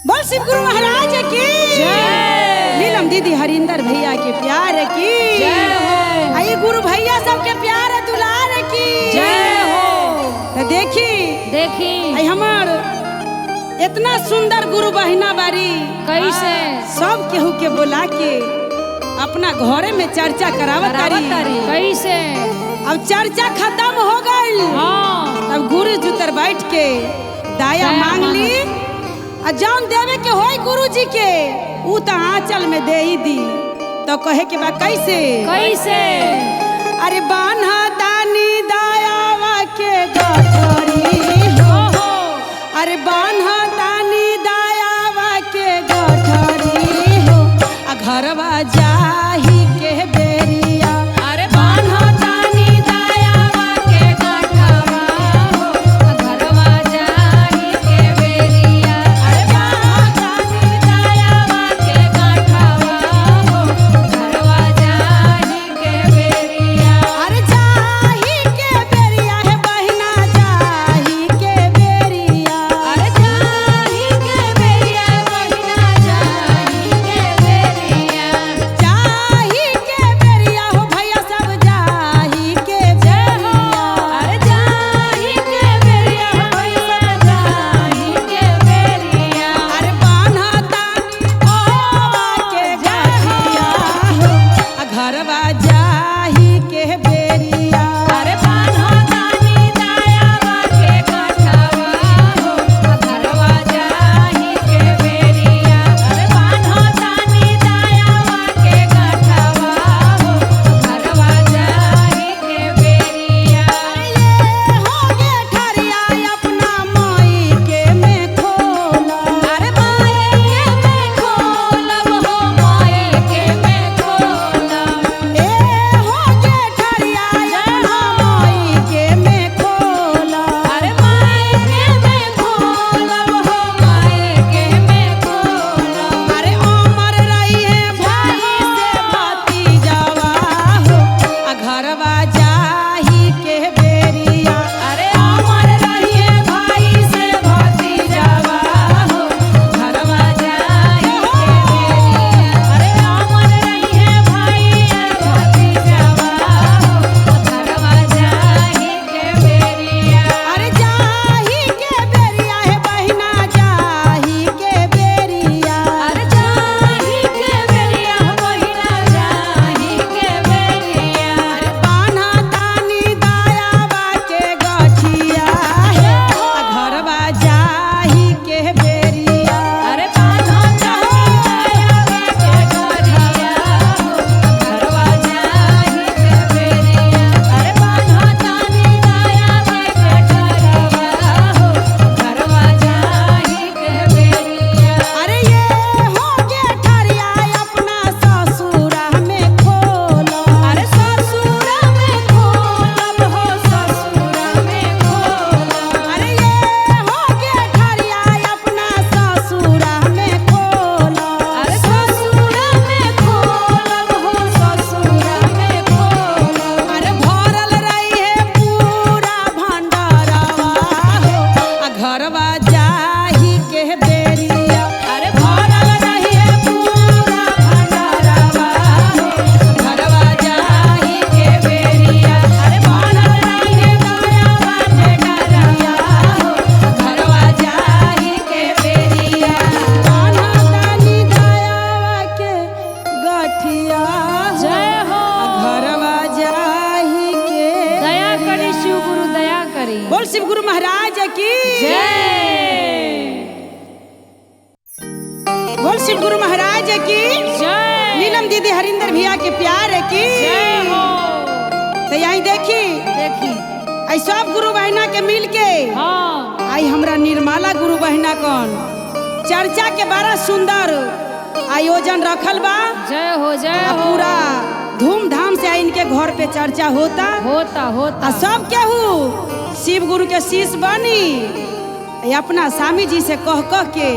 बोल शिव गुरु महाराज की जय। नीलम दीदी हरिंदर भैया के प्यार की जय। आई गुरु भैया सबके प्यार दुलार की जय हो। तो देखी आई हमार इतना सुंदर गुरु बहिना बारी कैसे सब केहू के बोला के अपना घरे में चर्चा करावत तारी कैसे। अब चर्चा खत्म हो गई। अब गुरु जी तर बैठ के दाया मांग ली और जान देवे के होई गुरु जी के ऊ तो आंचल में दे ही दी। तो कहे के बा कैसे कैसे। अरे बान्हा दानी दायावा के गठरी हो। अरे बान्हा दानी दायावा के गठरी हो आ घरवा जाही के बेरिया। अरे बान्हा दानी दायावा के गठवा हो घरवा जाही के बेरिया। अरे बान्हा दानी दायावा के गठवा हो घरवा जाही के बेरिया। अरे जाही के बेरिया है बहिना जाही के बेरिया। अरे जाही के बेरिया बहिना जाही के बेरिया। जाही के बेरिया हो भैया सब जाही के बेरिया। अरे जाही के बेरिया भैया जाही के बेरिया। अरे बान्हा दानी ओवा के गठिया हो आ घरवा जाही के बेरिया। अरे बान्हा दानी दायावा के गठवा हो घरवा जाही के बेरिया। अरे बान्हा दानी दायावा के गठवा हो घरवा जाही के बेरिया। ये हो गे ठरिया अपना माई के में खोला। अरे माए के में खोलब हो माए के में खोलब। ए हो गे ठरिया अपना माई के में खोला। अरे माए के में खोलब हो माए के में खोलब। अरे अमर रही है भाई से भतीजावा हो आ घरवा जाही के बेरिया। अरे अमर रहिए भाई से भतीजावा हो घरवा जाही के बेरिया। अरे अमर रहिए भाई भतीजावा हो घरवा जाही के बेरिया। अरे जाही के बेरिया है बहिना जाही के बेरिया। अरे जाही के बेरिया बहिना जाही के बेरिया। अरे बान्हा दानी दायावा के गठिया है आ घरवा जाही के बेरिया। अरे बान्हा दानी दायावा के गठिया हो घरवा जाही के बेरिया। अरे बान्हा दानी दायावा के गठवा हो घरवा जाही के बेरिया। अरे ये हो गे ठरिया अपना ससुरा में खोला। अरे ससुरा में खोलब हो ससुरा में खोलब। अरे ये हो गे ठरिया अपना ससुरा में खोला। अरे ससुरा में खोलब हो ससुरा में खोलब। अरे भरल रही है पूरा भंडारवा हो आ घरवा जाही के बेरिया। अरे भरल रही है पूरा भंडारवा हो घरवा जाही के बेरिया। अरे भरल रही है दायावा के डरवा हो घरवा जाही के बेरिया। बान्हा दानी दायावा के गठिया जय हो। घरवा जाही के। दया करी शिव गुरु दया करी। बोल शिव गुरु महाराज की जय। बोल शिव गुरु महाराज की जय। नीलम दीदी हरिंदर भैया के प्यार की जय हो। तो यही देखी देखी आई सब गुरु बहिना के मिल के हाँ आई हमरा निर्मला गुरु बहिना कौन चर्चा के बड़ा सुंदर आयोजन रखल बा। जय हो जय आ हो। पूरा धूमधाम से इनके घर पे चर्चा होता होता आ होता। सब केहू शिव गुरु के शिष्य बनी ये अपना स्वामी जी से कह कह के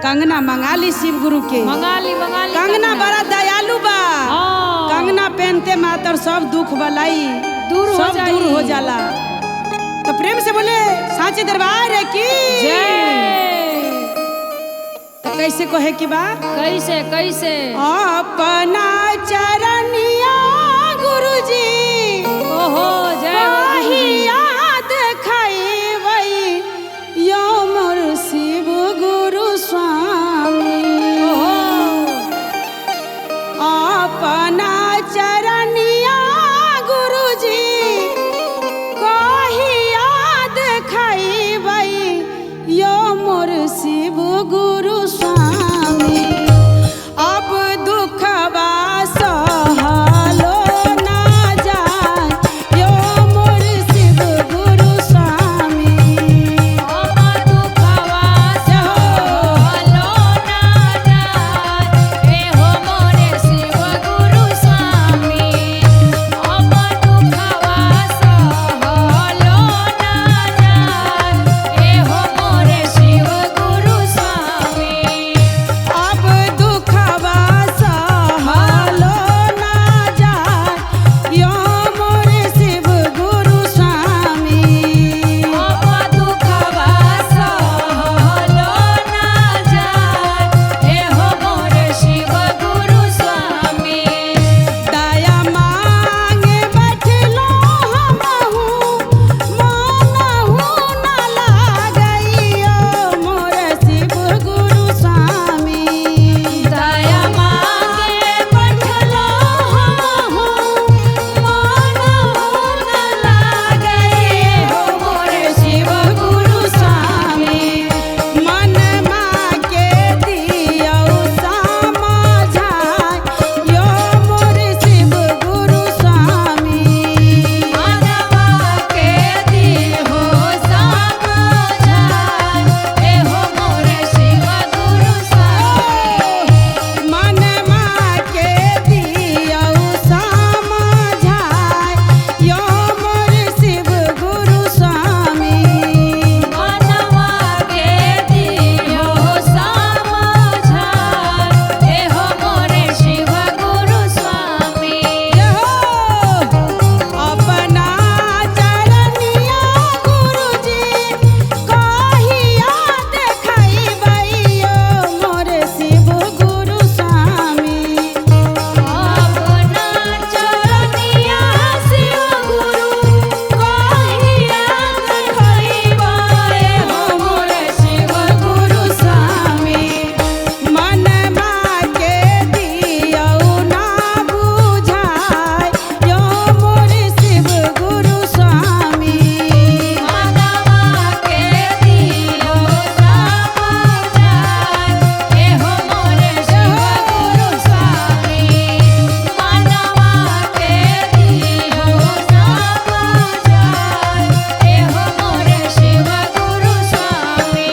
कंगना मंगा ली शिव गुरु के। मंगाली मंगाली कंगना बड़ा दयालु बा। हाँ। कंगना पहनते मातर सब दुख बलाई दूर हो सब जाई। दूर हो जाला। तो प्रेम से बोले साचे दरबार की जय। कैसे कहे की बा कैसे कैसे अपना चरनिया गुरुजी ओहो जय हो वही याद खैबै यो मोर शिव गुरु स्वामी अपना चरनिया गुरुजी कही याद खैबै यो मोर शिव गुरु स्वामी अब दुखवा सहलो ना जाय यो मोर शिव गुरु स्वामी अब दुखवा सहलो ना जाय हे हो मोरे शिव गुरु स्वामी अब दुखवा सहलो ना जाय हे हो मोरे शिव गुरु स्वामी अब दुखवा सहलो ना जाय यो मोर शिव गुरु स्वामी अब दुखवा सहलो ना जाय हे हो मोरे शिव गुरु स्वामी दया मांगे बैठलो हमहु मनहु न लागइयो मोर शिव गुरु स्वामी दया मांगे बैठलो हमहु मनहु न लागै हो मोरे शिव गुरु स्वामी मन माके दियौ समझाय यो मोर शिव गुरु स्वामी मानवा के दिहो समझाय हे हो मोरे शिव गुरु स्वामी मन माके दियौ समझाय यो मोर शिव गुरु स्वामी मानवा के दिहो समझाय हे हो मोरे शिव गुरु स्वामी अपना चरनिया गुरुजी कही याद खैबै यो मोर शिव गुरु स्वामी अपना चरनिया शिव गुरु कही याद खैबै हो मोरे शिव गुरु स्वामी मन माके दियौ ना बुझाय यो मोर शिव गुरु स्वामी मानवा के दिहो समझाय हे हो मोरे शिव गुरु स्वामी मानवा के दिहो समझाय हे हो मोरे शिव गुरु स्वामी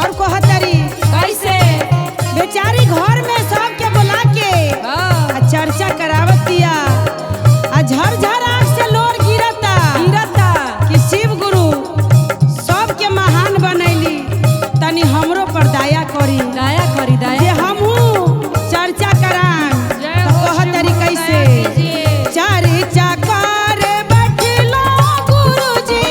और कहतरी कैसे बेचारी घर में सबके बुला के आ चर्चा करावत दिया आ झरझर आँख से लोर गिरता कि शिव गुरु सबके महान बनैली तनी हमरो पर दया करी दया करी जे दया हमहू चर्चा कराम जय तो हो कहतरी शिव कैसे कीजिए। चर्चा करे बैठलो गुरुजी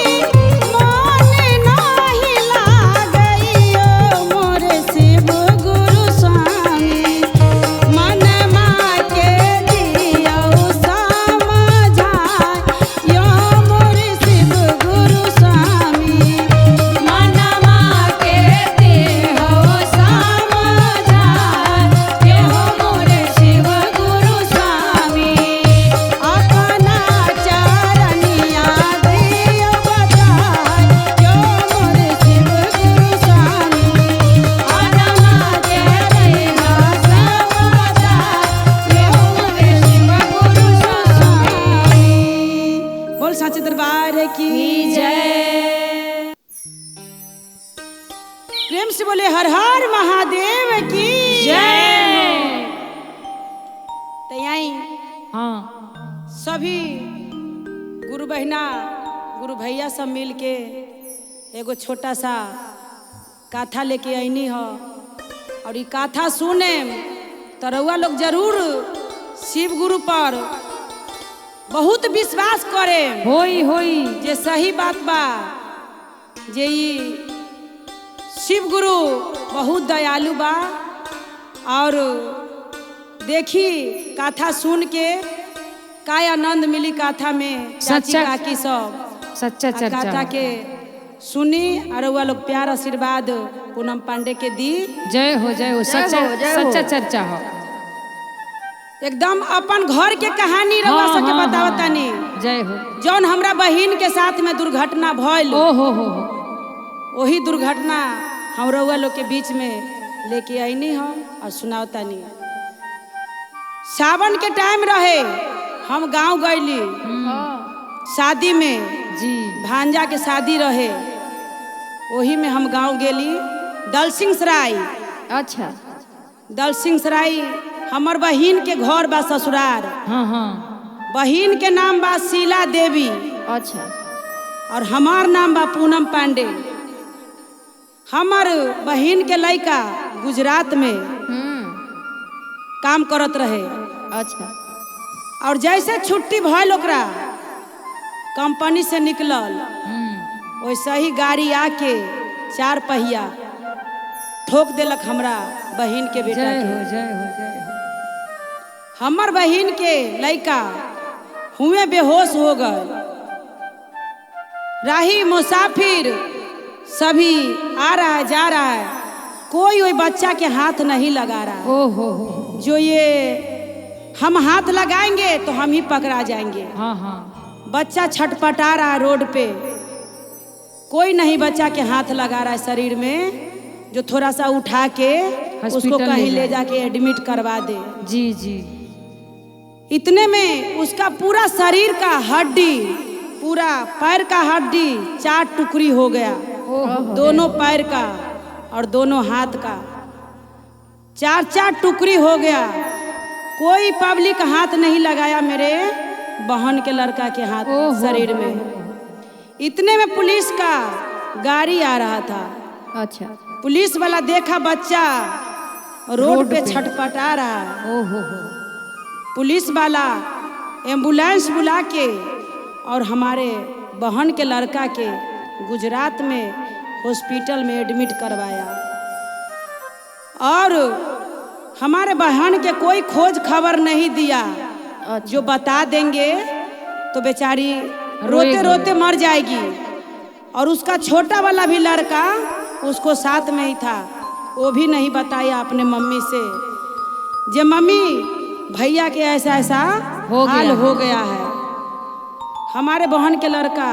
मन नाही लागइयो मोर शिव गुरु स्वामी मन माके दियौ समझाय यो मोर शिव गुरु स्वामी मानवा के दिहो समझाय हे हो मोरे शिव गुरु स्वामी अपना चरनिया दियौ बताय यो मोर शिव गुरु स्वामी मानवा के दिहो समझाय हे हो मोरे शिव गुरु स्वामी बोल साचे दरबार की जय प्रेम से बोले हर हर महादेव की जय तैयाई हाँ सभी गुरु बहिना गुरु भैया सब मिल के एगो छोटा सा कथा लेके आईनी हो और ये कथा सुने तो रउआ लोग जरूर शिव गुरु पर बहुत विश्वास करे होई होई जे सही बात बा जे ई शिव गुरु बहुत दयालु बा। और देखी कथा सुन के का आनंद मिली कथा में। चाची सच्चा- काकी सब सच्चा चर्चा कथा के सुनी और वह लोग प्यार आशीर्वाद पूनम पांडे के दी। जय हो सच्चा सच्चा चर्चा हो। एकदम अपन घर के कहानी रउआ हाँ, सबके हाँ, बतावतानी। जय हो। जौन हमरा बहिन के साथ में दुर्घटना भइल, ओ हो वही दुर्घटना हम रउआ लोग के बीच में लेके आईनी हम और सुनावतानी। सावन के टाइम रहे, हम गांव गईली शादी में, जी। भांजा के शादी रहे, वही में हम गांव गेली। दल सिंह सराय, अच्छा। दल सिंह सराय हमर बहिन के घर बा, ससुरार। हाँ। बहिन के नाम बा शीला देवी अच्छा। और हमार नाम बा पूनम पांडे। हमर बहिन के लड़का गुजरात में काम करत रहे। अच्छा। और जैसे छुट्टी भइल ओकरा कंपनी से निकलल, वैसे ही गाड़ी आके 4 पहिया ठोक देलक हमरा बहिन के बेटा जय के। हो जय हो जय हो। हमर बहिन के लड़का हुए बेहोश हो गए। राही मुसाफिर सभी आ रहा है जा रहा है, कोई वही बच्चा के हाथ नहीं लगा रहा। ओ हो। जो ये हम हाथ लगाएंगे तो हम ही पकड़ा जाएंगे। हाँ। बच्चा छटपटा रहा है रोड पे, कोई नहीं बच्चा के हाथ लगा रहा है शरीर में, जो थोड़ा सा उठा के उसको हॉस्पिटल कहीं ले ले जाके एडमिट करवा दे। जी। इतने में उसका पूरा शरीर का हड्डी, पूरा पैर का हड्डी 4 टुकड़ी हो गया। दोनों पैर का और दोनों हाथ का 4 टुकड़ी हो गया। कोई पब्लिक हाथ नहीं लगाया मेरे बहन के लड़का के हाथ शरीर में। इतने में पुलिस का गाड़ी आ रहा था। अच्छा। पुलिस वाला देखा बच्चा रोड पे छटपटा रहा है। ओ हो। पुलिस वाला एम्बुलेंस बुला के और हमारे बहन के लड़का के गुजरात में हॉस्पिटल में एडमिट करवाया। और हमारे बहन के कोई खोज खबर नहीं दिया। जो बता देंगे तो बेचारी रोते रोते मर जाएगी। और उसका छोटा वाला भी लड़का उसको साथ में ही था, वो भी नहीं बताया अपने मम्मी से, जे मम्मी भैया के ऐसा ऐसा हाल हो गया है। हमारे बहन के लड़का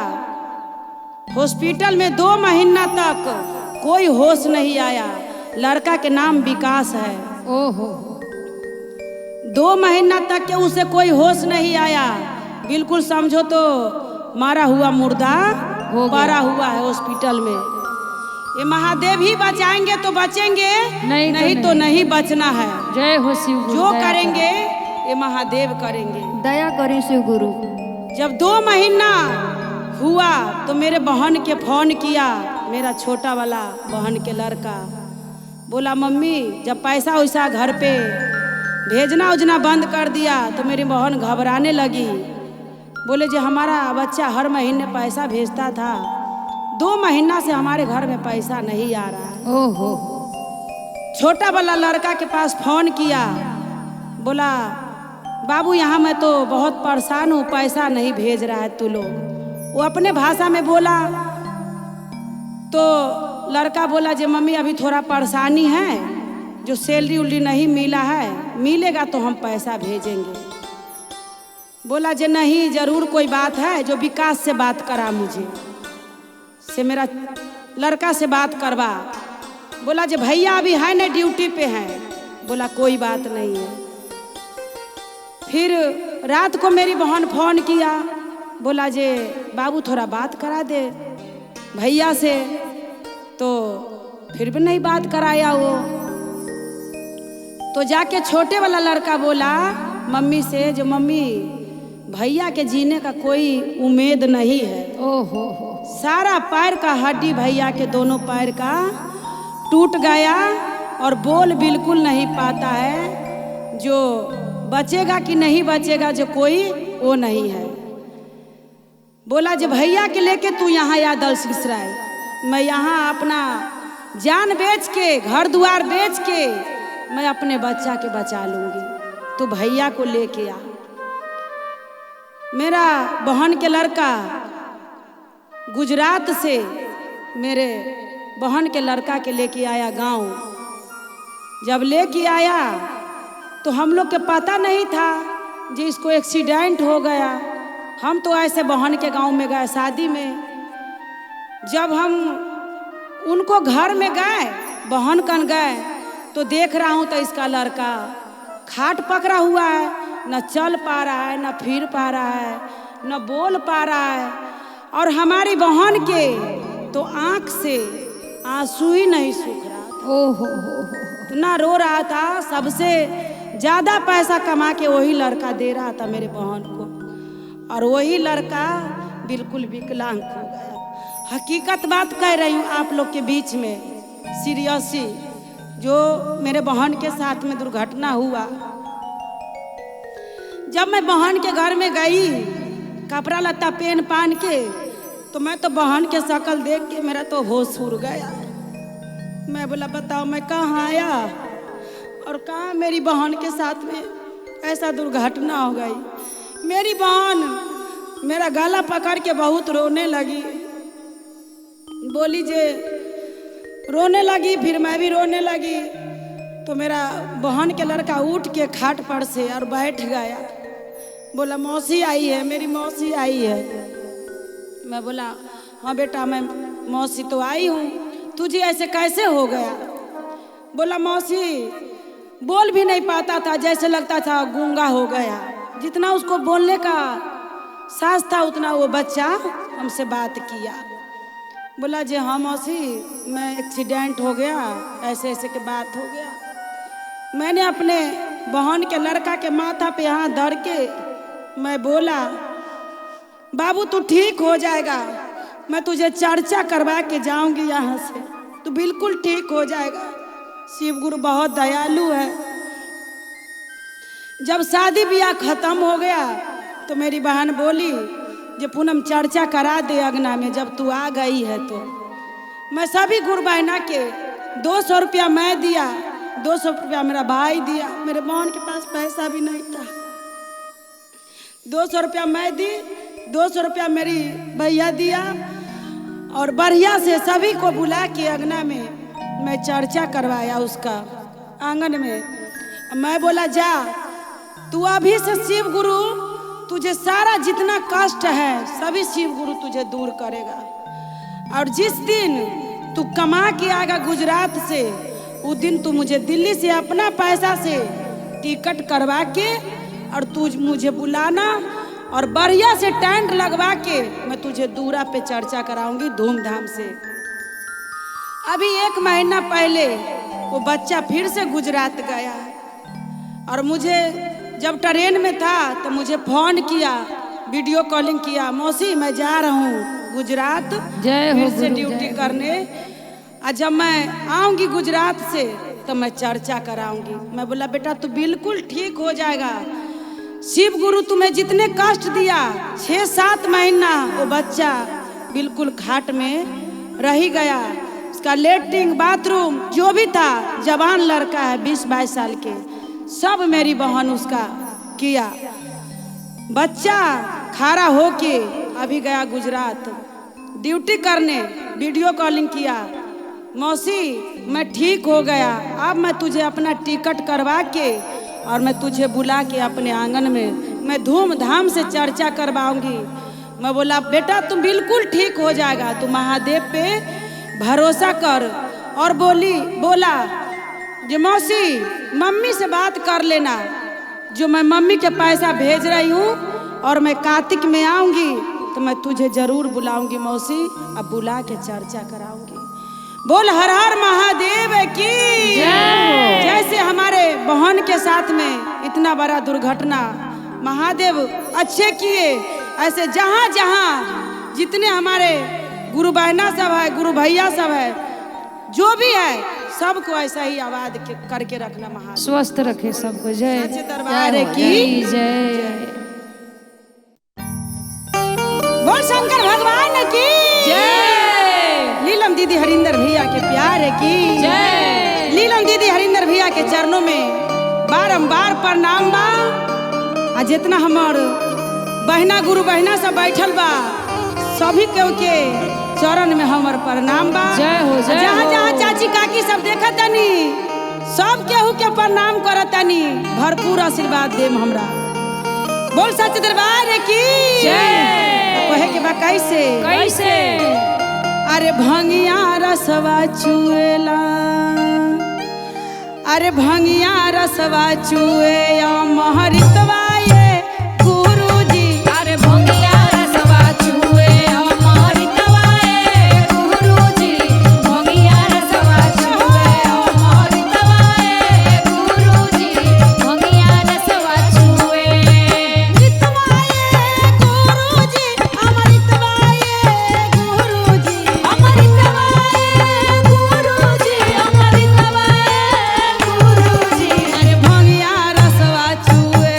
हॉस्पिटल में 2 महीना तक कोई होश नहीं आया। लड़का के नाम विकास है। ओहो। 2 महीना तक के उसे कोई होश नहीं आया। बिल्कुल समझो तो मारा हुआ मुर्दा पड़ा हुआ है हॉस्पिटल में। ये महादेव ही बचाएंगे तो बचेंगे, नहीं तो नहीं बचना है। जय हो शिव गुरु। जो करेंगे ये महादेव करेंगे। दया करें शिव गुरु। जब 2 महीना हुआ तो मेरे बहन के फोन किया, मेरा छोटा वाला बहन के लड़का बोला मम्मी जब पैसा वैसा घर पे भेजना उजना बंद कर दिया तो मेरी बहन घबराने लगी। बोले जो हमारा बच्चा हर महीने पैसा भेजता था, 2 महीना से हमारे घर में पैसा नहीं आ रहा है। ओहो। छोटा वाला लड़का के पास फोन किया, बोला बाबू यहाँ मैं तो बहुत परेशान हूँ, पैसा नहीं भेज रहा है तू लोग। वो अपने भाषा में बोला तो लड़का बोला जे मम्मी अभी थोड़ा परेशानी है, जो सैलरी उलरी नहीं मिला है, मिलेगा तो हम पैसा भेजेंगे। बोला जे नहीं जरूर कोई बात है, जो विकास से बात करा, मुझे से मेरा लड़का से बात करवा। बोला जे भैया अभी है ना ड्यूटी पे हैं। बोला कोई बात नहीं है। फिर रात को मेरी बहन फोन किया, बोला जे बाबू थोड़ा बात करा दे भैया से, तो फिर भी नहीं बात कराया वो। तो जाके छोटे वाला लड़का बोला मम्मी से, जो मम्मी भैया के जीने का कोई उम्मीद नहीं है। ओहो। सारा पैर का हड्डी भैया के दोनों पैर का टूट गया और बोल बिल्कुल नहीं पाता है। जो बचेगा कि नहीं बचेगा जो कोई वो नहीं है। बोला जो भैया के लेके तू यहाँ या दल सिसराय, मैं यहाँ अपना जान बेच के घर द्वार बेच के मैं अपने बच्चा के बचा लूंगी। तू भैया को लेके आ। मेरा बहन के लड़का गुजरात से मेरे बहन के लड़का के लेके आया गांव। जब लेके आया तो हम लोग के पता नहीं था जी इसको एक्सीडेंट हो गया। हम तो ऐसे बहन के गांव में गए शादी में। जब हम उनको घर में गए बहन कन गए तो देख रहा हूँ तो इसका लड़का खाट पकड़ा हुआ है, न चल पा रहा है, न फिर पा रहा है, न बोल पा रहा है। और हमारी बहन के तो आँख से आंसू ही नहीं सूख रहा था। ओहो इतना रो रहा था। सबसे ज़्यादा पैसा कमा के वही लड़का दे रहा था मेरे बहन को, और वही लड़का बिल्कुल विकलांग हो गया। हकीकत बात कह रही हूँ आप लोग के बीच में, सीरियसली जो मेरे बहन के साथ में दुर्घटना हुआ। जब मैं बहन के घर में गई कपड़ा लत्ता पहन पान के, तो मैं तो बहन के शक्ल देख के मेरा तो होश उड़ गया। मैं बोला बताओ मैं कहाँ आया और कहाँ मेरी बहन के साथ में ऐसा दुर्घटना हो गई। मेरी बहन मेरा गला पकड़ के बहुत रोने लगी, बोली जे रोने लगी। फिर मैं भी रोने लगी तो मेरा बहन के लड़का उठ के खाट पर से और बैठ गया। बोला मौसी आई है, मेरी मौसी आई है। मैं बोला हाँ बेटा मैं मौसी तो आई हूँ, तुझे ऐसे कैसे हो गया? बोला मौसी बोल भी नहीं पाता था, जैसे लगता था गूंगा हो गया। जितना उसको बोलने का साहस था उतना वो बच्चा हमसे बात किया। बोला जी हाँ मौसी मैं एक्सीडेंट हो गया, ऐसे ऐसे के बात हो गया। मैंने अपने बहन के लड़का के माथा पे हाथ धर के मैं बोला बाबू तू ठीक हो जाएगा, मैं तुझे चर्चा करवा के जाऊंगी यहाँ से, तू बिल्कुल ठीक हो जाएगा। शिव गुरु बहुत दयालु है। जब शादी ब्याह खत्म हो गया तो मेरी बहन बोली जे पूनम चर्चा करा दे अगना में, जब तू आ गई है तो। मैं सभी गुरु बहना के 200 रुपया मैं दिया, 200 रुपया मेरा भाई दिया। मेरे बहन के पास पैसा भी नहीं था। 200 रुपया मैं दी, 200 रुपया मेरी भैया दिया, और बढ़िया से सभी को बुला के अगना में मैं चर्चा करवाया उसका आंगन में। मैं बोला जा तू अभी से शिव गुरु तुझे सारा जितना कष्ट है सभी शिव गुरु तुझे दूर करेगा। और जिस दिन तू कमा के आएगा गुजरात से, उस दिन तू मुझे दिल्ली से अपना पैसा से टिकट करवा के और तू मुझे बुलाना, और बढ़िया से टेंट लगवा के मैं तुझे दूरा पे चर्चा कराऊंगी धूमधाम से। अभी 1 महीना पहले वो बच्चा फिर से गुजरात गया, और मुझे जब ट्रेन में था तो मुझे फोन किया, वीडियो कॉलिंग किया, मौसी मैं जा रहा हूँ गुजरात फिर से ड्यूटी करने, और जब मैं आऊँगी गुजरात से तो मैं चर्चा कराऊंगी। मैं बोला बेटा तू बिल्कुल ठीक हो जाएगा। शिव गुरु तुम्हें जितने कष्ट दिया 6-7 महीना वो बच्चा बिल्कुल खाट में रह गया। उसका लेटरिन बाथरूम जो भी था, जवान लड़का है 20-22 साल के, सब मेरी बहन उसका किया। बच्चा खड़ा होके अभी गया गुजरात ड्यूटी करने, वीडियो कॉलिंग किया, मौसी मैं ठीक हो गया, अब मैं तुझे अपना टिकट करवा के और मैं तुझे बुला के अपने आंगन में मैं धूमधाम से चर्चा करवाऊंगी। मैं बोला बेटा तुम बिल्कुल ठीक हो जाएगा, तू महादेव पे भरोसा कर। और बोला जो मौसी मम्मी से बात कर लेना, जो मैं मम्मी के पैसा भेज रही हूँ, और मैं कार्तिक में आऊँगी तो मैं तुझे जरूर बुलाऊंगी मौसी, अब बुला के चर्चा कराऊंगी। बोल हर हर महादेव की जय। जैसे हमारे बहन के साथ में इतना बड़ा दुर्घटना महादेव अच्छे किए, ऐसे जहाँ जहाँ जितने हमारे गुरु बहना सब है, गुरु भैया सब है, जो भी है सबको ऐसा ही आवाज करके रखना। महादेव स्वस्थ रखे सबको। जय सच्चे दरबार की जय। बोल शंकर भगवान की जय। नीलम दीदी हरिंदर भैया के प्यार की जय। नीलम दीदी हरिंदर भैया के चरणों में बारंबार प्रणाम बा। आ जितना हमार बहना गुरु बहना सब बैठल बा सभी के चरण में हमार प्रणाम बा। जय हो, जय जहाँ हो। जहाँ चाची काकी सब देखत तनी सब केहू के प्रणाम करत तनी, भरपूर आशीर्वाद देम हमरा। बोल सच दरबार की जय। कहे के बा कैसे कैसे अरे भंगिया रसवा चुएला, अरे भंगिया रसवा चुए महरितवा ये गुरुजी। अरे भंगिया रसवा चुए अमृतवा ए गुरुजी। भंगिया रसवा चुए अमृतवा ए गुरुजी। भंगिया रसवा चुए अमृतवा ये गुरुजी, अमृतवा ये गुरुजी। अमृतवा ए गुरुजी। अमृतवा ए गुरुजी। अरे भंगिया रसवा चुए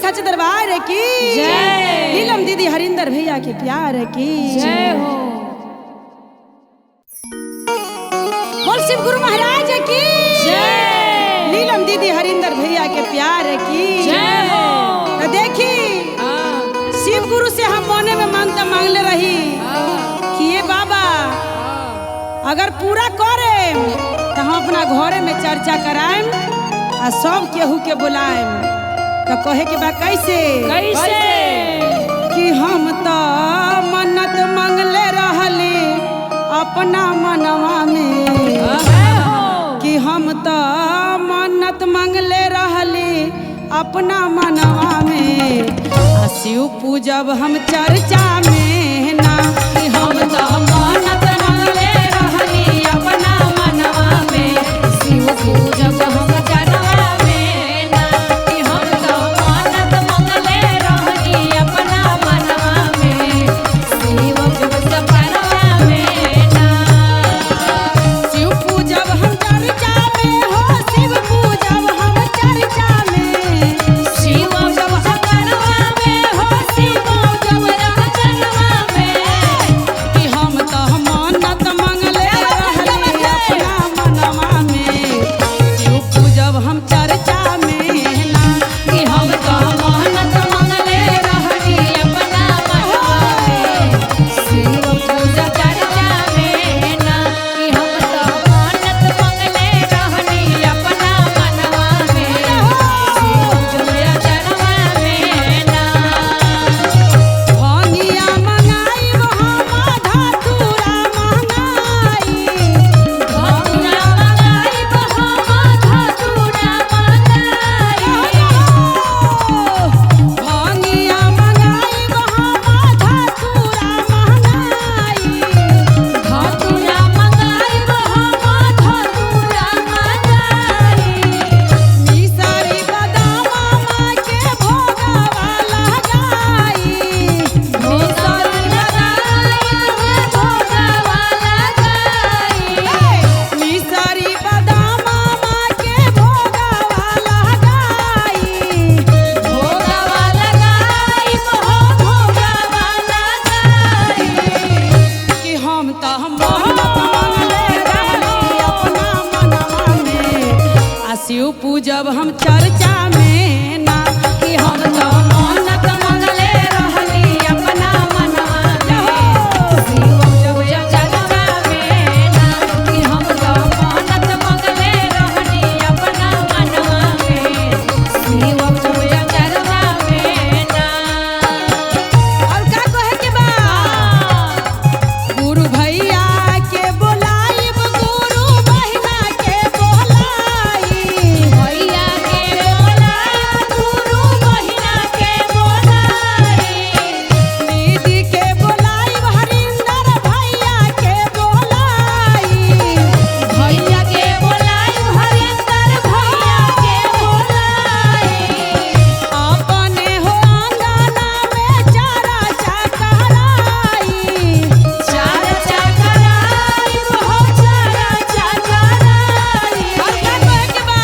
सच दरबार की जय। नीलम दीदी हरिंदर भैया के प्यार की जय हो। बोल शिव गुरु महाराज की जय। नीलम दीदी हरिंदर भैया के प्यार की जय हो। तो देखी शिव गुरु से हम मोने में मानता मांगले रही कि ये बाबा अगर पूरा करे तो हम अपना घरे में चर्चा कराएम आ सब केहू के बुलाएम। तो कहे के बा कैसे कैसे कि हम तो मन्नत मांगले रहली अपना मनवा में कि हम तो मन्नत मांगले रहली अपना मनवा में आ शिव पूजब हम चर्चा में ना कि हम तो मन्नत मांगले रहनी अपना मनवा में शिव पूजब हम चरवा में ना कि हम तो मन्नत मांगले रहनी अपना मनवा में शिव पूजब चरवा में ना शिव पूजब हम चर्चा में हो शिव पूजब हम चर्चा में शिव पूजब चरवा में हो शिव पूजब चरवा में कि हम तो मन्नत मांगले रहली अपना मनवा में शिव पूजब हम चर्चा में ना कि हम तो मन्नत मांगले रहनी अपना मनवा में शिव पूजा चर्चा में ना कि हम तो मन्नत मांगले रहनी अपना मनवा में शिव पूजा चरवा में ना भंगिया मंगाई हम धतूरा मंगाई धतूरा मंगाई हम धतूरा मंगाई भंगिया मंगाई हम धतूरा मंगाई धतूरा मंगाई हम धतूरा मंगाई मिसरी बदाम माँ के भोगवा लगाई मिसरी लगाई भोगवा लगाई मिसरी बदाम माँ के भोगवा लगाई भोगवा लगाई भोगवा लगाई कि हम तो मन्नत मांगले रहली अपना मनवा में आ शिव पूजब हम चर्चा में ना कि हम तो मन्नत मांगले रहनी अपना मनवा में शिव पूजा चरवा में ना कि हम तो मन्नत मांगले रहनी अपना मनवा में शिव पूजा चरवा में ना और का कहे के बा गुरु भैया के बोलाइब गुरु बहिना के बोलाई भैया के बोलाई गुरु बहिना के बोलाई दीदी के बोलाइब हरिंदर भैया के बोलाई भैया के बोलाई हरिंदर भैया के बोलाई अपने हो अंगना में चारा चकराई चार चकराई हो चार चकराई और का कहे के बा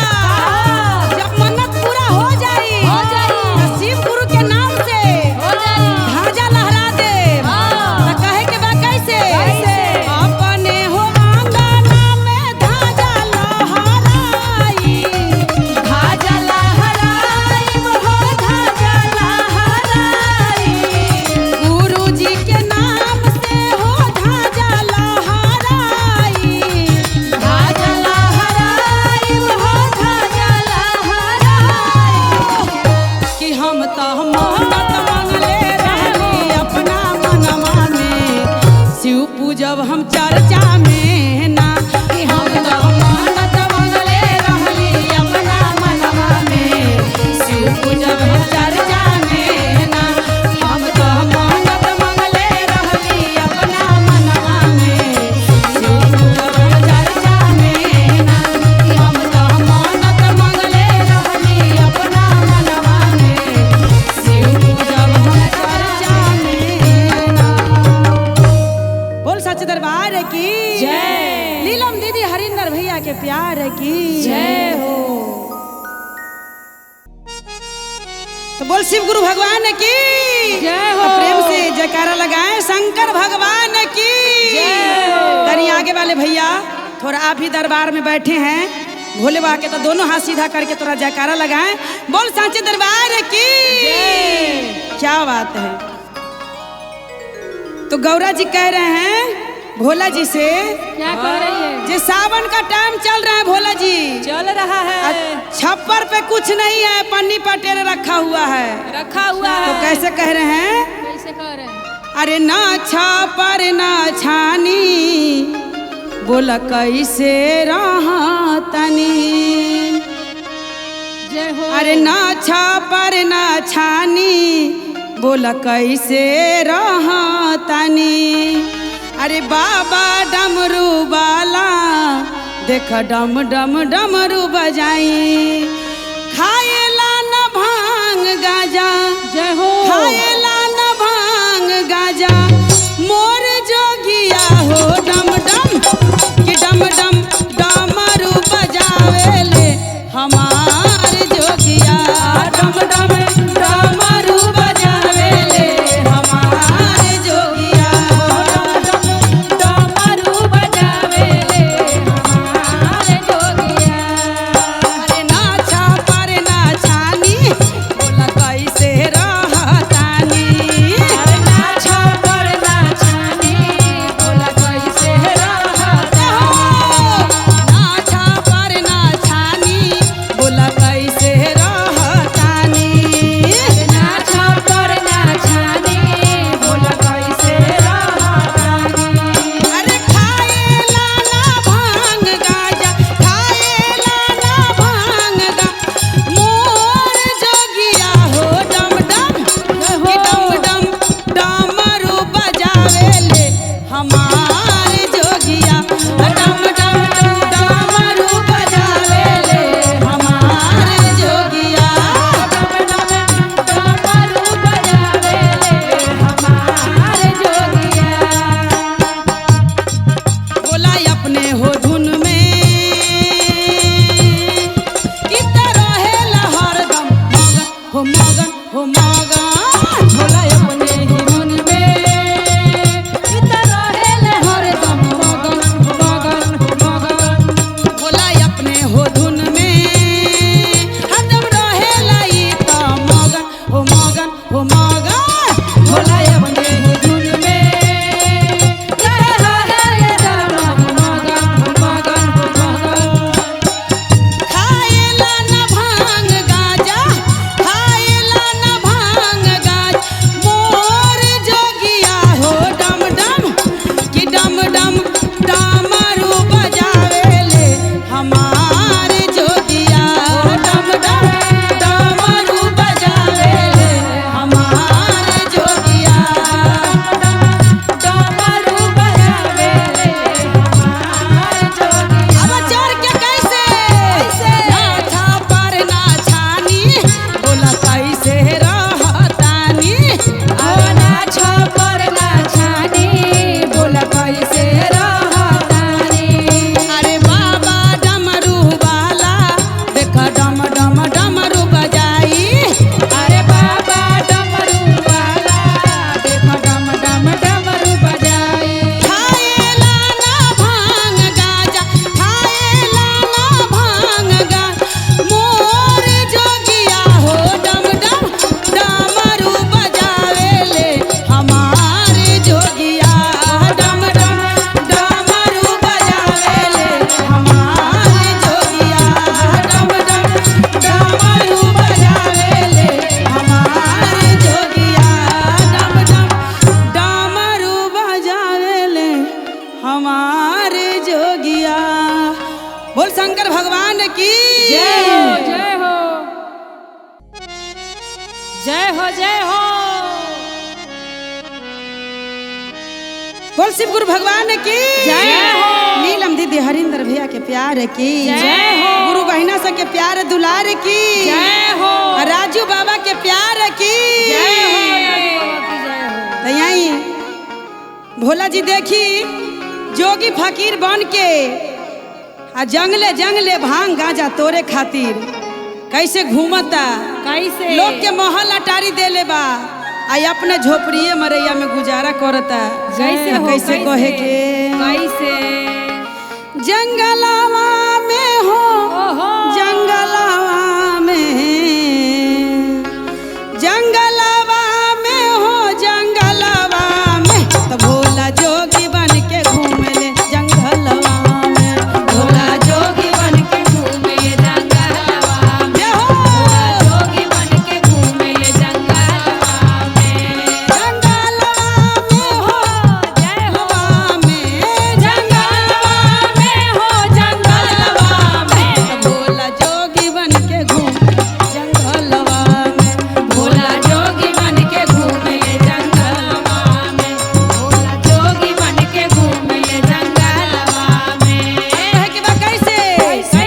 जब मन्नत पूरा हो जाई तो शिव गुरु के नाम से हो जाई ध्वजा लहरा दे हाँ। तो कहे के बा कैसे कैसे? अपने हो अंगना में ध्वजा लहराई ध्वजा लहराई हो ध्वजा लहराई गुरु जी के नाम से हो ध्वजा लहराई ध्वजा लहराई हो ध्वजा लहराई कि हम तो मन्नत मांगले रहली अपना मनवा में शिव पूजब हम चर्चा में ना कि हम तो मन्नत मांगले रहली अपना मनवा में शिव पूजब हम चर्चा में ना कि हम तो मन्नत मांगले रहली अपना मनवा में शिव पूजब हम चर्चा में ना कि हम तो मन्नत मांगले रहली अपना मनवा में शिव पूजब हम चर्चा में ना बोल सच दरबार की जय। नीलम दीदी हरिंदर भैया के प्यार की जय हो। तो बोल शिव गुरु भगवान की जय हो। प्रेम से जयकारा लगाए शंकर भगवान की जय हो। तनी आगे वाले भैया थोड़ा आप भी दरबार में बैठे हैं, भोले बाबा के तो दोनों हाथ सीधा करके थोड़ा जयकारा लगाएं। बोल सांचे दरबार की क्या बात है। तो गौरा जी कह रहे हैं भोला जी से, क्या कह रही है? जे सावन का टाइम चल रहा है भोला जी, चल रहा है। छप्पर पे कुछ नहीं है, पन्नी पटेर रखा हुआ है। रखा हुआ है। तो कैसे कह रहे हैं? कैसे कह रहे हैं? अरे ना छापर ना छानी, बोला कैसे रहा तनी। जय हो। अरे ना छापर ना छानी, बोला कैसे रहा तनी। अरे बाबा डमरू वाला देख डम डम डमरू बजाई, खाएला न भांग गाजा। जय हो। खाएला न भांग गाजा, मोर जोगिया हो डम डम कि डम डम डमरू बजावेले हमार जोगिया। डम डम डमरू बजावेले हमार जोगिया। डमरू बजावेले हमारे जोगिया। अरे ना छापर ना छानी, बोला कैसे रहतानी। अरे ना छापर ना छानी, बोला कैसे रहता। ना छापर ना छानी, बोला कैसे रहतानी। ना छापर ना छानी, बोला कैसे रहतानी। अरे खाएला ना भांग गाजा, खाएला ना भांग गा, मोर जोगिया हो डम डम कि डम डम डमरू बजावेले हमार जोगिया। डम डम डमरू बजावेले हमार जोगिया। डमरू बजावेले हमारे जोगिया। बोला अपने हो धुन में कितना रहेला हरदम मगन हो मगन। बोला अपने ही मन में इतना रहेले हरदम मगन मगन मगन। बोला अपने हो धुन में हरदम रहेला ई त मगन हो मगन। बोला अपने ही धुन में रहेले हरदम मगन मगन मगन। खाएला न भांग गाजा, खाएला न भांग गाज, मोर जोगिया हो डम डम कि डम डम डमरू बजावेले हमार जोगिया। डम डम डमरू बजावेले हमार जोगिया। डमरू बजावेले हमारे जोगिया। अब चढ़ के कैसे ना छापर ना छानी, बोला कैसे रहतानी। अरे ना छापर ना छानी, बोला कैसे रहतानी। अरे बाबा डमरू वाला देख डम डम डमरू बजाई। अरे बाबा डमरू वाला देखो डम डम डमरू बजाई। खाएला ना भांग गाजा, खाएला ना भांग गाज, मोर जोगिया हो डम डम डमरू बजावेले हमार जोगिया। डम डम डमरू बजावेले हमार जोगिया। डम डम डमरू बजावेले हमार जोगिया। डम डम डमरू बजावेले हमार जोगिया। बोल शंकर भगवान की जय हो जय हो जय हो जय हो। बोल शिव गुरु भगवान की जय हो। नीलम दीदी हरिंदर भैया के प्यार की जय हो। गुरु बहिना सब के प्यार दुलार की जय हो। राजू बाबा के प्यार की जय हो राजू बाबा की जय हो। तो यहीं भोला जी देखी जोगी फकीर बन के आ जंगले जंगले भांग गांजा तोरे खातिर कैसे घूमता, कैसे लोग के महल अटारी देले बा, आई अपने झोपड़िए मरैया में गुजारा करता। कैसे हो, कैसे कहे के कैसे जंगलवा में हो, जंगलवा में, जंगलवा में हो, जंगलवा में तो भोला जोगी बन के घूमले जंगलवा में, भोला जोगी बन के घूमे जंगलवा में, भोला जोगी बन के घूमे जंगलवा में, जंगलवा में हो, जय हो में जंगलवा में हो, जंगलवा में भोला जोगी बन के घूम जंगलवा में, भोला जोगी बन के घूमे जंगलवा में, भोला जोगी बन के घूमे जंगलवा में। कहे के बा कैसे कैसे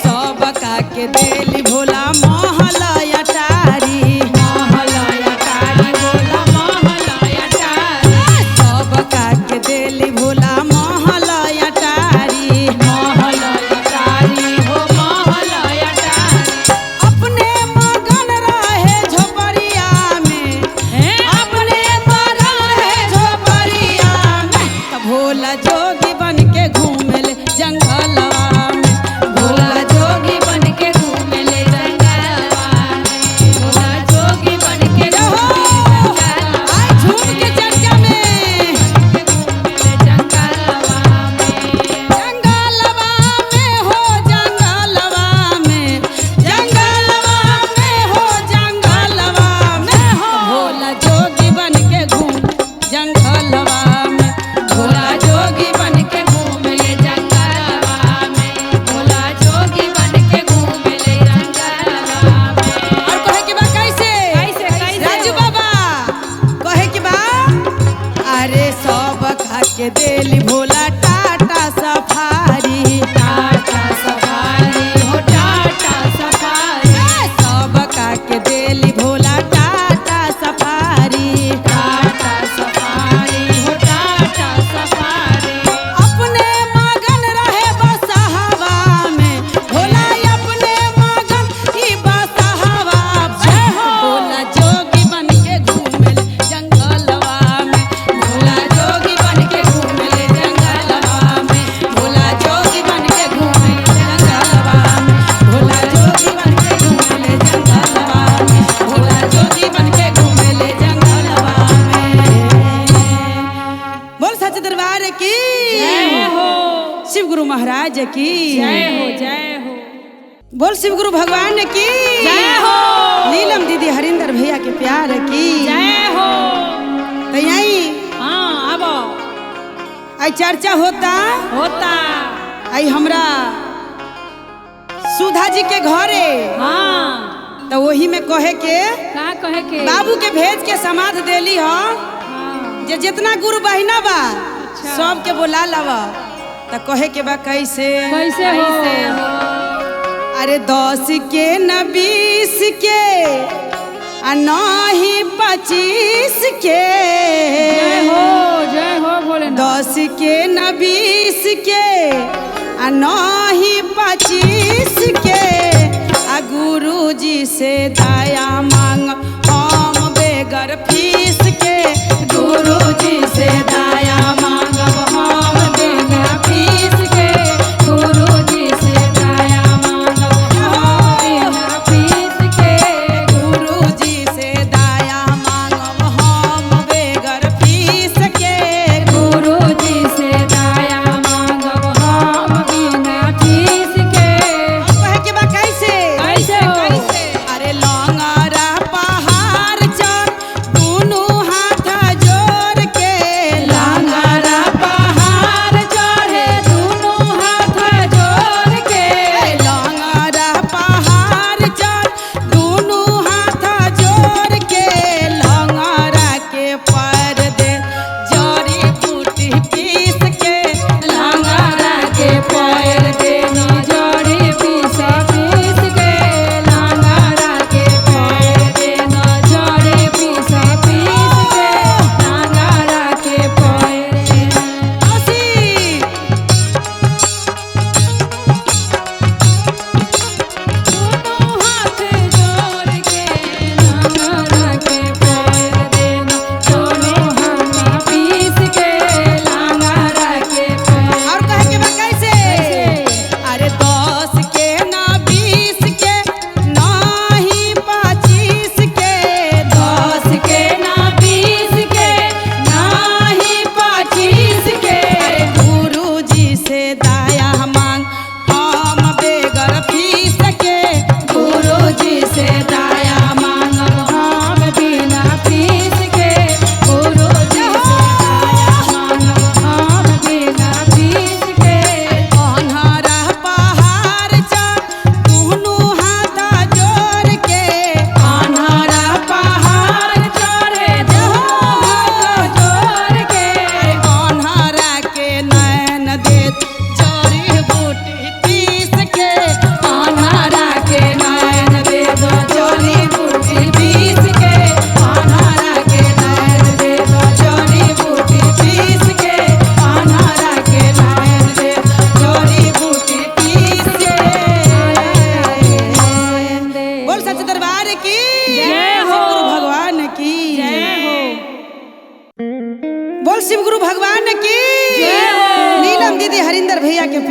सब का के देली भोला महल अटारी, महलया तारी भोला महलया तारी, सब का के देली भोला महल अटारी, महलया तारी हो महलया तारी। अपने मगन रहे झोपड़िया में, अपने मगन रहे झोपड़िया में तो भोला जोगी बन के घूमले जंगलवा में, भोला जोगी बन के घूमे ले जंगलवा में, भोला जोगी बन के घूमे जंगलवा आई झूम के चर्चा में जंगलवा में। जंगलवा में हो, जंगलवा में, जंगलवा में हो, जंगलवा में भोला जोगी बन के घूम जंगलवा में, भोला जोगी बन के घूमे ले जंगलवा में, भोला जोगी बन के घूमे ले जंगलवा में। और कहे के बा कैसे कैसे राजू बाबा कहे के बा अरे सब खा के देली भोला टाटा सफारी, टाटा सफारी हो टाटा सफारी, सब का के देली भोला टाटा सफारी, टाटा सफारी हो टाटा सफारी। अपने मगन रहे बसहवा में, भोला अपने मगन ही बसहवा जय हो, भोला जोगी बन के घूमले जंगलवा में, भोला जोगी बन के घूमले जंगलवा में, भोला जोगी बन के घूमले जंगलवा में, भोला जोगी बन के घूमले जंगलवा में, भोला जोगी बन के घूमले जंगलवा में। बोल सच दरबार की जय हो शिव गुरु महाराज की जय हो जय हो बोल शिव गुरु भगवान की जय हो नीलम दीदी हरिंदर भैया के प्यार की जय हो। तो यही हाँ अब आई चर्चा होता, होता आई हमरा सुधा जी के घरे हाँ तो वही में कहे के का कहे के बाबू के भेज के समाध देली हो, हाँ जे जितना गुरु बहिना बा सब के बोला लावा तो कहे के बा कैसे कैसे हो अरे 10 के न 20 के आ नहीं 25 के, जय हो भोले 10 के न 20 के आ नहीं 25 के आ गुरु जी से दया मांग हम बेगर फीस के, गुरु जी से दया मांगब हम बेगर फीस के, गुरु जी से दया मांगब हम बिना फीस के, गुरु जी से दया मांगब हम बेगर फीस के, गुरु जी से दया मांगब हम बिना फीस के। कहे के बा कैसे कैसे हो अरे लौंग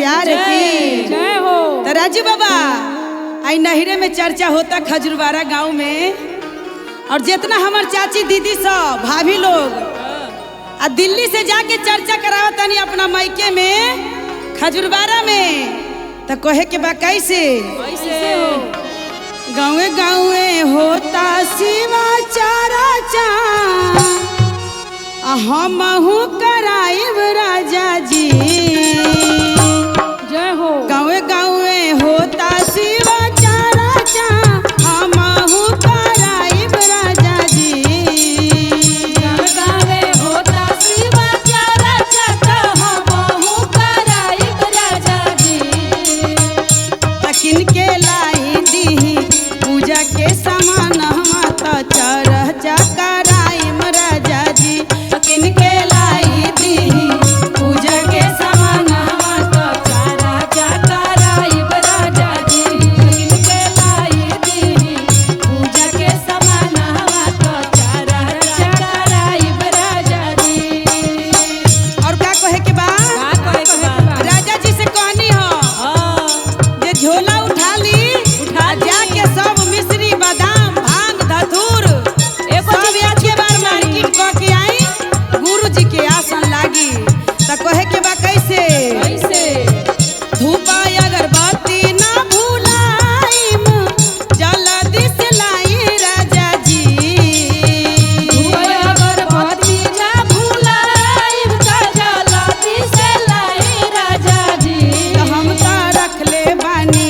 प्यार की जय हो। तो राजू बाबा आई नहिरे में चर्चा होता खजूरवाड़ा गांव में, और जितना हमार चाची दीदी सब भाभी लोग आ दिल्ली से जाके चर्चा करावता नहीं अपना मायके में खजूरवाड़ा में, तो कहे के बा कैसे गाँवे गाँवे होता शिवा चारा चा हमहू कराइब राजा जी। जय हो। गाँवे गाँवे होता शिवा चारा चा हमहू कराइब राजा जी। गावे होता शिवा चारा चाचा हमहू कराइब राजा जी। तकिन के लाई दी पूजा के सामान माता चरचा कराइम राजा जी। तकिन के लाई दी पूजा के सामान माता चाचा कराइब राजा जी। इनके लाई दी पूजा के समान हवा तो चाचा कराइब राजा जी। और का कहे के बा का कहे के बा? राजा जी से कहनी हो जे झोला उठा ली उठा ली। जाके सब मिश्री बादाम भांग धतूर सब एक के बार मार्केट क के आई गुरु जी के आसन लागी। त कहे के बा कैसे कैसे? धूपा अगरबत्ती ना भूलाइम जल्दी से लाई राजा जी। धुआं अगरबत्ती ना भुलाइब जल्दी से लाई राजा जी। त हम त रखले बानी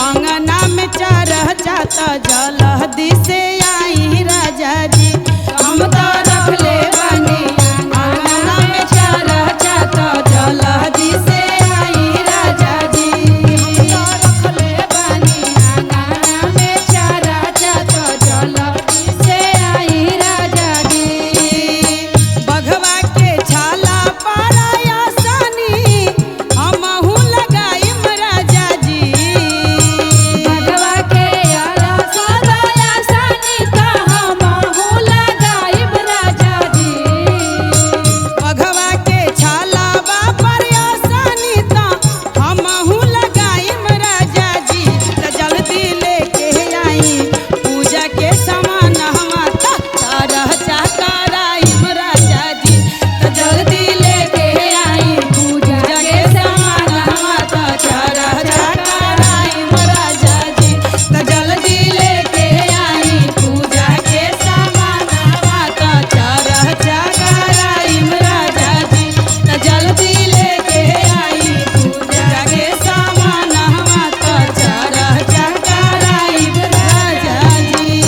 अंगना में चरचा त जल्दी से आई राजा जी। हम त रखले बानी अंगना में चरचा त जल्दी से आई राजा जी। रखले बानी आंगना में चारा चाचा जल्दी से आई राजा जी। बघवा के छाला पाराया सानी हमहू लगाइम राजा जी। भगवा के आला सदाया सनिता हमहू लगाइब राजा जी। बघवा के छाला पाराया सानी त हमहू लगाइम राजा जी। त जल्दी लेके आई पूजा के सामान हमा त चरचा कराइम राजा जी। त जल्दी लेके आई पूजा के सामान हमा त चरचा कराइम राजा जी। त जल्दी लेके आई पूजा के सामान हमा त चरचा कराइम राजा जी। त जल्दी लेके आई पूजा के सामान हमा त चरचा कराइम राजा जी।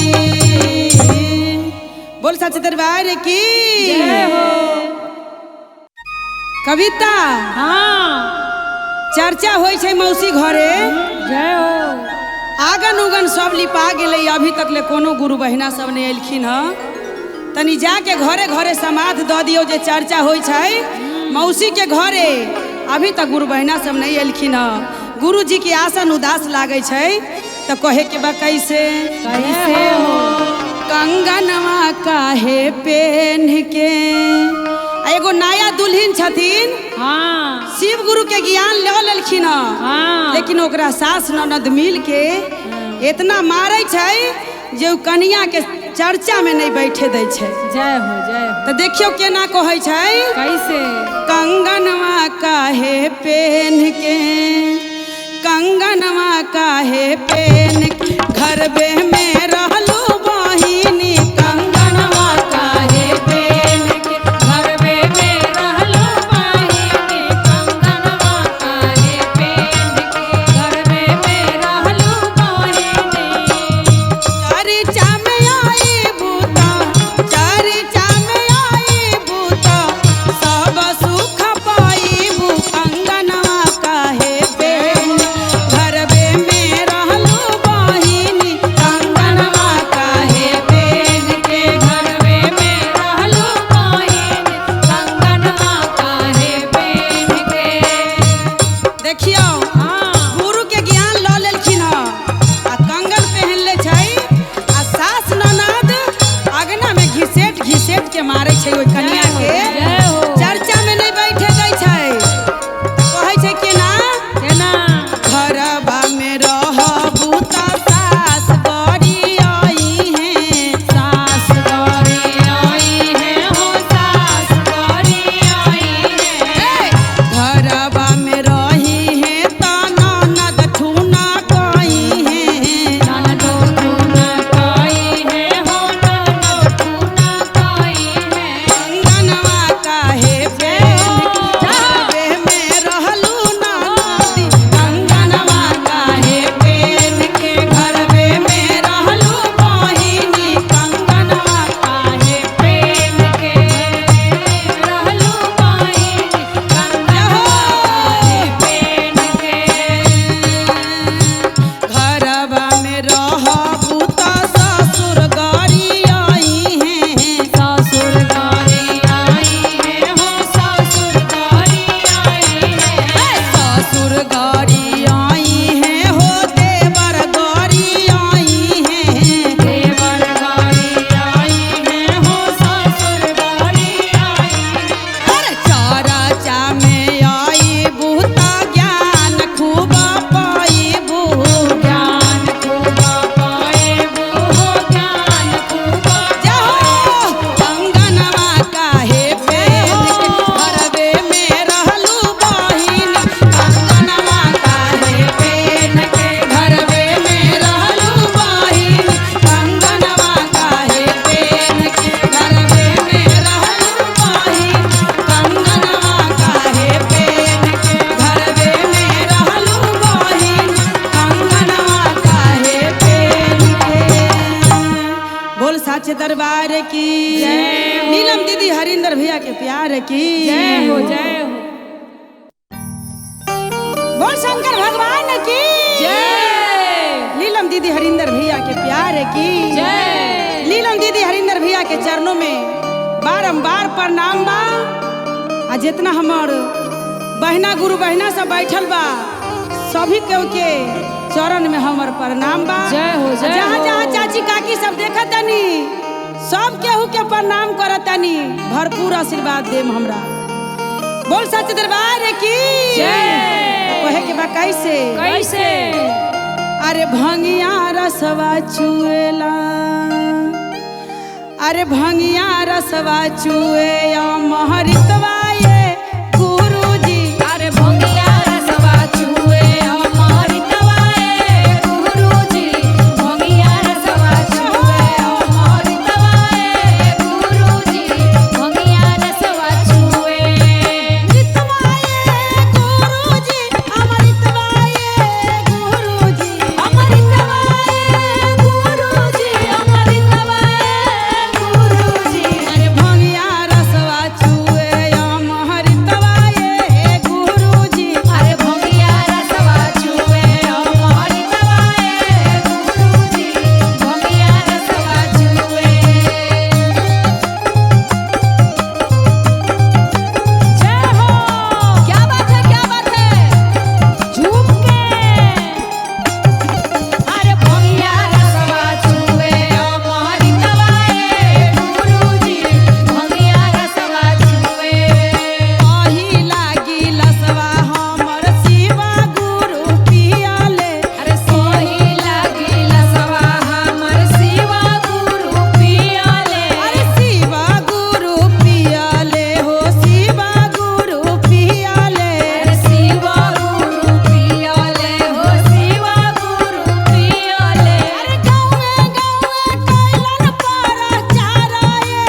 बोल सच दरबार की जय हो। कविता हाँ चर्चा होई छै मौसी घरे, जय हो। आगन उगन सब लिपा गेलै, अभी तक ले कोनो गुरु बहिना सब नहीं एलखिन ह। तनी जाके घरे घरे समाध द दियो जे चर्चा होई छै मौसी के घरे, अभी तक गुरु बहिना सब नहीं एलखिन ह। गुरु जी के आसन उदास लागे छै तो कहे के बा कैसे कैसे हो? कंगनवा काहे पेन के एगो नया दुल्हन छथिन, हाँ शिव गुरु के ज्ञान ले लेलखिन ह, हाँ। लेकिन ओकरा सास ननद मिल के इतना मारे छै जे उ कन्या के चर्चा में नहीं बैठे दै छै। जय हो जय हो। तो देखियो केना कहै छै कैसे? कंगनवा काहे पेन के, कंगनवा काहे पेन के, घरबे में रहलू बहिनी कंगनवा काहे पेन के। घरवे में रहलो बहिनी कंगनवा काहे पेन के। घरवे में रहलो बहिनी। चर्चा में आई बूता, चर्चा में आई बूता, सब सुख पाईबू कंगनवा काहे पेन। घरबे में रहलू बहिनी कंगनवा काहे पेन के। घरवे में रहलो बहिनी कंगनवा काहे पेन के। देखियो हाँ गुरु के ज्ञान ल लेलखिन ह आ कंगन पहन ले छै, आ सास ननद अगना में घिसेट घिसेट के मारे छै ओइ कन्या के, जय हो। चर्चा में नहीं बैठे दै छै। कहै छै कि ना गौरी आई हैं हो देवर गौरी आई हैं। देवर गौरी आई हैं हो ससुर गौरी आई हैं। अरे चरचा में आई बूता ज्ञान खूब पाईबू। ज्ञान खूब पाएबू हो ज्ञान खूब जाहो कंगनवा काहे पेन के घरवे में रहलू बहिन। कंगनवा काहे पेन के घरवे में रहलू बहिन। कंगनवा काहे पेन के घरवे में रहलू बहिन। कंगनवा काहे पेन के घरवे में रहलू बहिन। कंगनवा काहे पेन के। बोल साचे दरबार की जय हो। नीलम दीदी हरिंदर भैया के प्यार की जय हो जय हो। बोल शंकर भगवान की जय नीलम दीदी हरिंदर भैया के प्यार की जय। नीलम दीदी हरिंदर भैया के चरणों में बारंबार प्रणाम बा। आ जितना हमार बहना गुरु बहना सब बैठल बा सभी केहू के चरण में हमर प्रणाम बा। जय हो, जय जहाँ हो। जहाँ चाची काकी सब देखत तनी सब केहू के प्रणाम करत तनी। भरपूर आशीर्वाद देम हमरा। बोल सच दरबार की जय। कहे के बा कैसे कैसे अरे भंगिया रसवा चुएला। अरे भंगिया रसवा चुए महरितवा ये गुरुजी। अरे भंगिया रसवा चुए अमृतवा ए गुरुजी। भंगिया रसवा चुए अमृतवा ए गुरुजी। भंगिया रसवा चुए अमृतवा ये गुरुजी। अमृतवा ये गुरुजी। अमृतवा ए गुरुजी। अमृतवा ए गुरुजी। अरे भंगिया रसवा चुए महरितवा ये गुरुजी। अरे भंगिया रसवा चुए अमृतवा ए गुरुजी। भंगिया रसवा चुए। जय हो। क्या बात है क्या बात है। झूम के अरे भंगिया रसवा चुए अमृतवा ए गुरुजी। भंगिया रसवा चुए। आही लागी लसवा हमर शिवा गुरु पियाले। अरे सोही लागी लसवा हमर शिवा गुरु पियाले। अरे शिवा गुरु पियाले हो शिवा गुरु पियाले। अरे शिवा गुरु पियाले हो शिवा गुरु पियाले। अरे गाँवे गाँवे कैलन प्रचार ये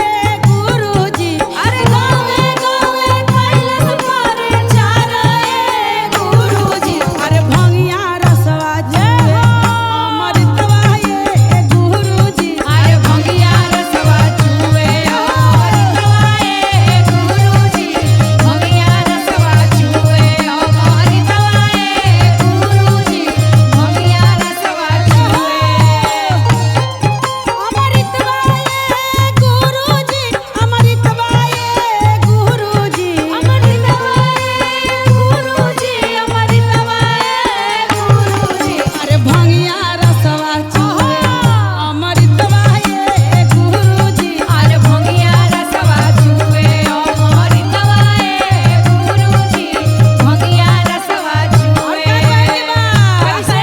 गुरुजी। अरे गाँवे गाँवे कैलन प्रचार ए गुरुजी। अरे भंगिया रसवा चुए अमृतवा ये गुरुजी। अरे भंगिया रसवा चुए अमृतवा ए गुरुजी। भंगिया रसवा चुए अमृतवा ए गुरुजी। भंगिया रसवा चुए। अमृतवा ये गुरुजी। अमृतवा ये गुरुजी। अमृतवा ए गुरुजी। अमृतवा ए गुरुजी। अरे भंगिया रसवा चुए अमृतवा ये गुरुजी। अरे भंगिया रसवा चुए अमृतवा ए गुरुजी। भंगिया रसवा चुए। कैसे?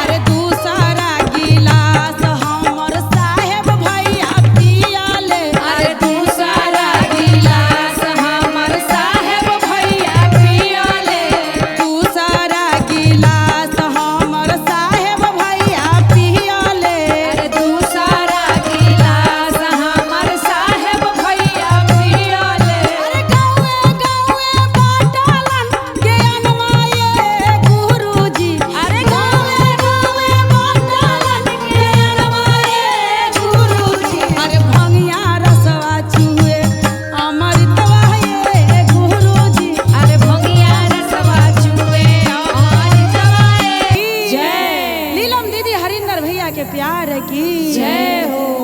अरे दूसरा गिलास हमर साहेब भैया पियाले। अरे दूसरा गिलास हमर साहेब भैया पियाले। दूसरा गिलास हमर साहेब भैया पियाले। अरे दूसरा गिलास हमर साहेब भैया पियाले। अरे गाँवे गाँवे बाटलन ज्ञानवा ये गुरुजी। अरे गाँवे गाँवे बाटलन ज्ञानवा ये गुरुजी। अरे भंगिया रसवा चुए अमृतवा ये गुरुजी। अरे भंगिया रसवा चुए अमृतवा ए। जय नीलम दीदी हरिंदर भैया के प्यार की जय हो।